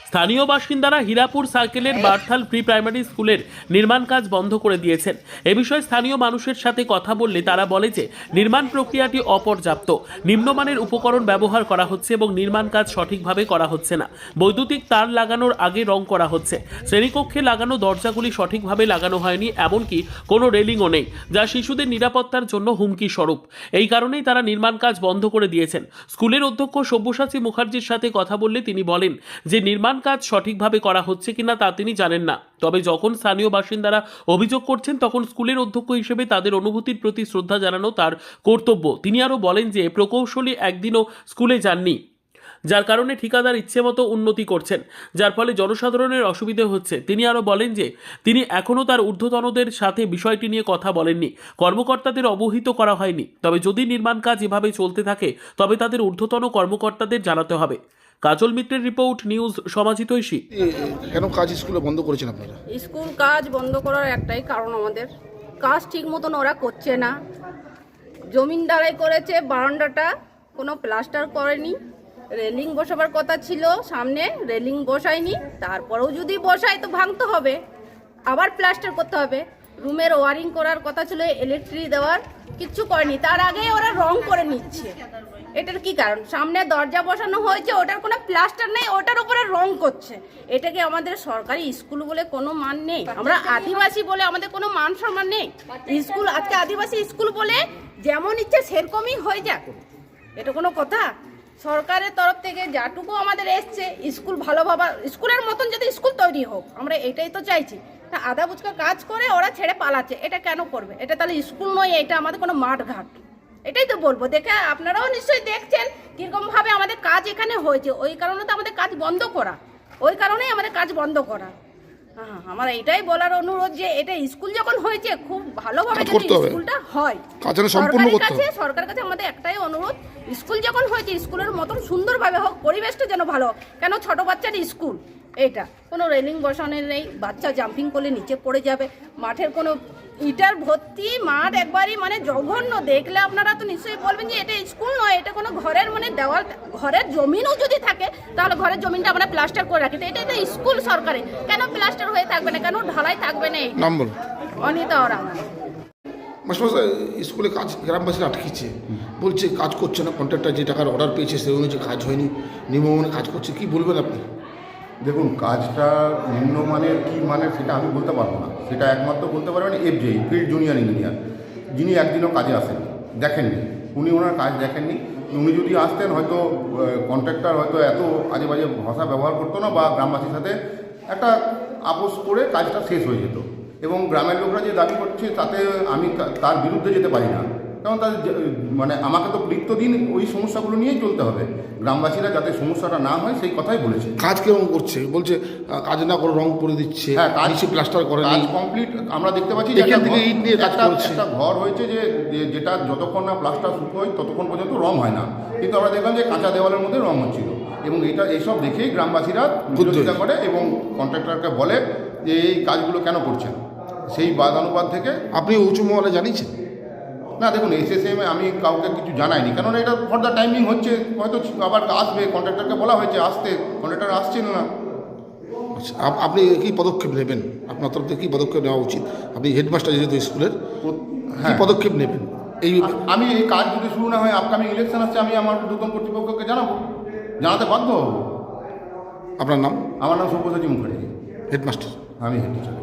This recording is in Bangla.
স্থানীয় বাসিন্দারা হীরাপুর সার্কেলের বার্থাল প্রি প্রাইমারি স্কুলের নির্মাণ কাজ বন্ধ করে দিয়েছেন। এ বিষয়ে স্থানীয় মানুষের সাথে কথা বললে তারা বলে যে নির্মাণ প্রক্রিয়াটি অপর্যাপ্ত, নিম্নমানের উপকরণ ব্যবহার করা হচ্ছে এবং নির্মাণ কাজ সঠিকভাবে করা হচ্ছে না। বৈদ্যুতিক তার লাগানোর আগে রং করা হচ্ছে, শ্রেণীকক্ষে লাগানো দরজাগুলি সঠিকভাবে লাগানো হয়নি, এমনকি কোনো রেলিংও নেই, যা শিশুদের নিরাপত্তার জন্য হুমকি স্বরূপ। এই কারণেই তারা নির্মাণ কাজ বন্ধ করে দিয়েছেন। স্কুলের অধ্যক্ষ সব্যসাচী মুখার্জির সাথে কথা বললে তিনি বলেন যে নির্মাণ কাজ সঠিকভাবে করা হচ্ছে কিনা তা তিনি জানেন না। তবে যখন স্থানীয় বাসিন্দারা অভিযোগ করছেন তখন স্কুলের অধ্যক্ষ হিসেবে তাদের অনুভূতির প্রতি শ্রদ্ধা জানানো তার কর্তব্য। তিনি আরও বলেন যে প্রকৌশলী একদিনও স্কুলে যাননি, যার কারণে ঠিকাদার ইচ্ছেমতো উন্নতি করছেন, যার ফলে জনসাধারণের অসুবিধে হচ্ছে। তিনি আরও বলেন যে তিনি এখনও তার ঊর্ধ্বতনদের সাথে বিষয়টি নিয়ে কথা বলেননি, কর্মকর্তাদের অবহিত করা হয়নি। তবে যদি নির্মাণ কাজ এভাবে চলতে থাকে তবে তাদের ঊর্ধ্বতন কর্মকর্তাদের জানাতে হবে। কাজল মিত্রের রিপোর্ট, নিউজ সমাজিতৈষী। কেন কাজ স্কুলে বন্ধ করেছেন আপনারা? স্কুল কাজ বন্ধ করার একটাই কারণ, আমাদের কাজ ঠিক মতন ওরা করছে না। জমিন ঢালাই করেছে, বারান্দাটা কোনো প্লাস্টার করেনি। রেলিং বসাবার কথা ছিল, সামনে রেলিং বসায়নি। তারপরেও যদি বসায় তো ভাঙতে হবে, আবার প্লাস্টার করতে হবে। রুমের ওয়ারিং করার কথা ছিল, ইলেকট্রিক দেওয়ার, কিচ্ছু করেনি। তার আগে ওরা রং করে নিচ্ছে। এটার কি কারণ? সামনে দরজা বসানো হয়েছে, ওটার কোনো প্লাস্টার নেই, ওটার উপরে রং করছে। এটাকে আমাদের সরকারি স্কুল বলে কোনো মান নেই? আমরা আদিবাসী বলে আমাদের কোনো মান সম্মান নেই? স্কুল আজকে আদিবাসী স্কুল বলে যেমন ইচ্ছে সেরকমই হয়ে যাক, এটা কোনো কথা? সরকারের তরফ থেকে যাটুকু আমাদের এসছে, স্কুল ভালোভাবে স্কুলের মতন যদি স্কুল তৈরি হোক, আমরা এটাই তো চাইছি। তা আধা বুঝকা কাজ করে ওরা ছেড়ে পালাচ্ছে, এটা কেন করবে? এটা তাহলে স্কুল নয়, এটা আমাদের কোনো মাঠ ঘাট। এটাই তো বলবো। দেখে আপনারাও নিশ্চয়ই দেখছেন কিরকম ভাবে আমাদের কাজ এখানে হয়েছে। ওই কারণে তো আমাদের কাজ বন্ধ করা, ওই কারণেই আমাদের কাজ বন্ধ করা। হ্যাঁ, আমার এটাই বলার অনুরোধ যে এটা স্কুল যখন হয়েছে খুব ভালোভাবে যদি স্কুলটা হয়, সরকারের কাছে আমাদের একটাই অনুরোধ, স্কুল যখন হয়েছে স্কুলের মতন সুন্দরভাবে হোক, পরিবেশটা যেন ভালো হোক। কেন ছোট বাচ্চার স্কুল, এটা কোনো রেলিং বসানোর নেই, বাচ্চা জাম্পিং করলে নিচে পড়ে যাবে। মাঠের কোনো ইটার ভর্তি মাঠ, একবারই মানে জঘন্য। দেখলে আপনারা তো নিশ্চয়ই বলবেন যে এটা স্কুল নয়, এটা কোনো ঘরের মানে দেওয়াল, ঘরের জমিনও যদি থাকে তাহলে ঘরের জমিনটা আমরা প্লাস্টার করে রাখি। এটা এটা স্কুল সরকারি, কেন প্লাস্টার হয়ে থাকবে না? কেন ঢালাই থাকবে না? নাম বল। অনিতা ওরা স্কুলে কাজ গ্রামবাসীরা আটকেছে, বলছে কাজ করছে না, কন্ট্রাক্টর যে টাকার অর্ডার পেয়েছে সেই অনুযায়ী কাজ হয়নি, নিম্নমানের কাজ করছে। কি বলবেন আপনি? দেখুন, কাজটা নিম্নমানের কি মানের সেটা আমি বলতে পারবো না। সেটা একমাত্র বলতে পারবেন এফজেই, ফিল্ড জুনিয়র ইঞ্জিনিয়ার, যিনি একদিনও কাজে আসেননি, দেখেননি, উনি ওনার কাজ দেখেননি। উনি যদি আসতেন হয়তো কন্ট্রাক্টর হয়তো এত আজে বাজে ভাষা ব্যবহার করতো না, বা গ্রামবাসীর সাথে একটা আপোষ করে কাজটা শেষ হয়ে যেত। এবং গ্রামের লোকরা যে দাবি করছে তাতে আমি তার বিরুদ্ধে যেতে পারি না, কারণ তাদের মানে আমাকে তো নিত্যদিন ওই সমস্যাগুলো নিয়েই চলতে হবে। গ্রামবাসীরা যাতে সমস্যাটা না হয় সেই কথাই বলেছে। কাজ কেমন করছে? বলছে কাজ না করে রং করে দিচ্ছে। হ্যাঁ, কাজ প্লাস্টার করে, কাজ কমপ্লিট। আমরা দেখতে পাচ্ছি যে একটা ঘর হয়েছে যেটা যতক্ষণ না প্লাস্টার শুরু হয় ততক্ষণ পর্যন্ত রং হয় না, কিন্তু আমরা দেখলাম যে কাঁচা দেওয়ালের মধ্যে রং হচ্ছিল। এবং এইসব দেখেই গ্রামবাসীরা বিরোধিতা করে এবং কন্ট্রাক্টরকে বলে যে এই কাজগুলো কেন করছেন। সেই বাদানুবাদ থেকে আপনি উঁচু মহলে জানিয়েছেন? না, দেখুন এসএসএম আমি কাউকে কিছু জানাইনি, কারণ এটা ফর দ্য টাইমিং হচ্ছে, হয়তো আবার আসবে। কন্ট্রাক্টরকে বলা হয়েছে আসতে, কন্ট্রাক্টর আসছিল না। আচ্ছা, আপনি কী পদক্ষেপ নেবেন? আপনার তরফ থেকে কী পদক্ষেপ নেওয়া উচিত? আপনি হেডমাস্টার যেহেতু স্কুলের, কী পদক্ষেপ নেবেন? আমি এই কাজ যদি শুরু না হয়, আপকামিং ইলেকশন আসছে, আমি আমার ঊর্ধ্বতন কর্তৃপক্ষকে জানাতে বাধ্য হব। আপনার নাম? আমার নাম সব্যসাচী মুখার্জি, হেডমাস্টার। আমি হেড টিচার।